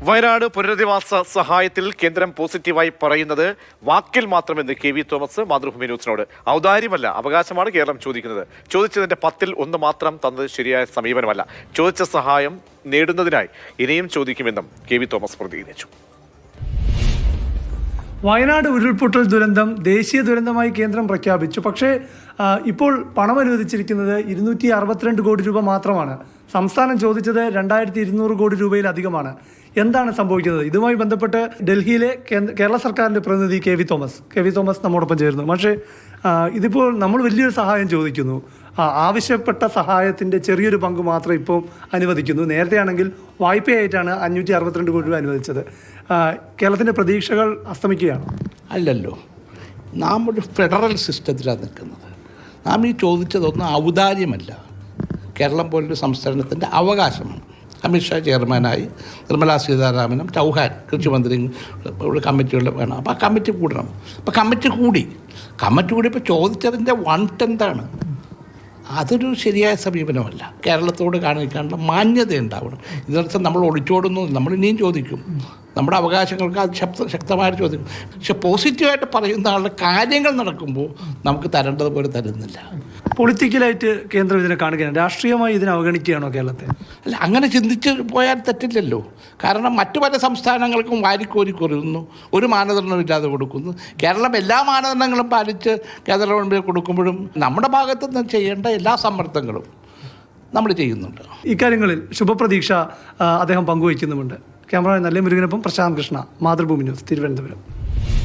വയനാട് പുനരധിവാസ സഹായത്തിൽ കേന്ദ്രം പോസിറ്റീവായി പറയുന്നത് വാക്കിൽ മാത്രമെന്ന് കെ.വി. തോമസ് മാതൃഭൂമി ന്യൂസിനോട്. ഔദാര്യമല്ല, അവകാശമാണ് കേരളം ചോദിക്കുന്നത്. ചോദിച്ചതിന്റെ 10-ൽ 1 മാത്രം തന്നത് ശരിയായ സമീപനമല്ല. ചോദിച്ച സഹായം നേടുന്നതിനായി ഇനിയും ചോദിക്കുമെന്നും കെ.വി. തോമസ് പ്രതികരിച്ചു. വയനാട് ഉരുൾപൊട്ടൽ ദുരന്തം ദേശീയ ദുരന്തമായി കേന്ദ്രം പ്രഖ്യാപിച്ചു. പക്ഷേ ഇപ്പോൾ പണം അനുവദിച്ചിരിക്കുന്നത് 262 കോടി രൂപ മാത്രമാണ്. സംസ്ഥാനം ചോദിച്ചത് 2200 കോടി രൂപയിലധികമാണ്. എന്താണ് സംഭവിക്കുന്നത്? ഇതുമായി ബന്ധപ്പെട്ട് ഡൽഹിയിലെ കേരള സർക്കാരിൻ്റെ പ്രതിനിധി കെ.വി. തോമസ് നമ്മോടൊപ്പം ചേരുന്നു. പക്ഷേ ഇതിപ്പോൾ നമ്മൾ വലിയൊരു സഹായം ചോദിക്കുന്നു. ആവശ്യപ്പെട്ട സഹായത്തിൻ്റെ ചെറിയൊരു പങ്ക് മാത്രം ഇപ്പോൾ അനുവദിക്കുന്നു. നേരത്തെയാണെങ്കിൽ വായ്പയായിട്ടാണ് 562 കോടി രൂപ അനുവദിച്ചത്. കേരളത്തിൻ്റെ പ്രതീക്ഷകൾ അസ്തമിക്കുകയാണ്. അല്ലല്ലോ, നാം ഒരു ഫെഡറൽ സിസ്റ്റത്തിലാണ് നിൽക്കുന്നത്. നാം ഈ ചോദിച്ചതൊന്നും ഔദാര്യമല്ല, കേരളം പോലൊരു സംസ്ഥാനത്തിൻ്റെ അവകാശമാണ്. അമിത്ഷാ ചെയർമാനായി, നിർമ്മലാ സീതാരാമനും ചൗഹാൻ കൃഷിമന്ത്രിയും ഇവിടെ കമ്മിറ്റികൾ വേണം. അപ്പോൾ ആ കമ്മിറ്റി കൂടണം. അപ്പോൾ കമ്മിറ്റി കൂടിയപ്പോൾ ചോദിച്ചതിൻ്റെ 1/10 അതൊരു ശരിയായ സമീപനമല്ല. കേരളത്തോട് കാണിക്കാനുള്ള മാന്യത ഉണ്ടാവണം. ഇതിനർത്ഥം നമ്മൾ ഒളിച്ചോടുന്നു, നമ്മൾ ഇനിയും ചോദിക്കും. നമ്മുടെ അവകാശങ്ങൾക്ക് അത് ശക്തമായിട്ട് ചോദിക്കും. പക്ഷെ പോസിറ്റീവായിട്ട് പറയുന്ന ആളുടെ കാര്യങ്ങൾ നടക്കുമ്പോൾ നമുക്ക് തരേണ്ടതുപോലെ തരുന്നില്ല. പൊളിറ്റിക്കലായിട്ട് കേന്ദ്രം ഇതിനെ കാണുകയാണ്, രാഷ്ട്രീയമായി ഇതിനെ അവഗണിക്കുകയാണോ കേരളത്തെ? അല്ല, അങ്ങനെ ചിന്തിച്ച് പോയാൽ തെറ്റില്ലല്ലോ. കാരണം മറ്റു പല സംസ്ഥാനങ്ങൾക്കും വാരിക്കോരി കുറയുന്നു, ഒരു മാനദണ്ഡമില്ലാതെ കൊടുക്കുന്നു. കേരളം എല്ലാ മാനദണ്ഡങ്ങളും പാലിച്ച് കേന്ദ്ര ഗവൺമെൻറ് കൊടുക്കുമ്പോഴും നമ്മുടെ ഭാഗത്തു നിന്ന് ചെയ്യേണ്ട എല്ലാ സമ്മർദ്ദങ്ങളും നമ്മൾ ചെയ്യുന്നുണ്ട്. ഇക്കാര്യങ്ങളിൽ ശുഭപ്രതീക്ഷ അദ്ദേഹം പങ്കുവയ്ക്കുന്നുമുണ്ട്. ക്യാമറ നല്ല മുരുകനൊപ്പം പ്രശാന്ത് കൃഷ്ണ, മാതൃഭൂമി ന്യൂസ്, തിരുവനന്തപുരം.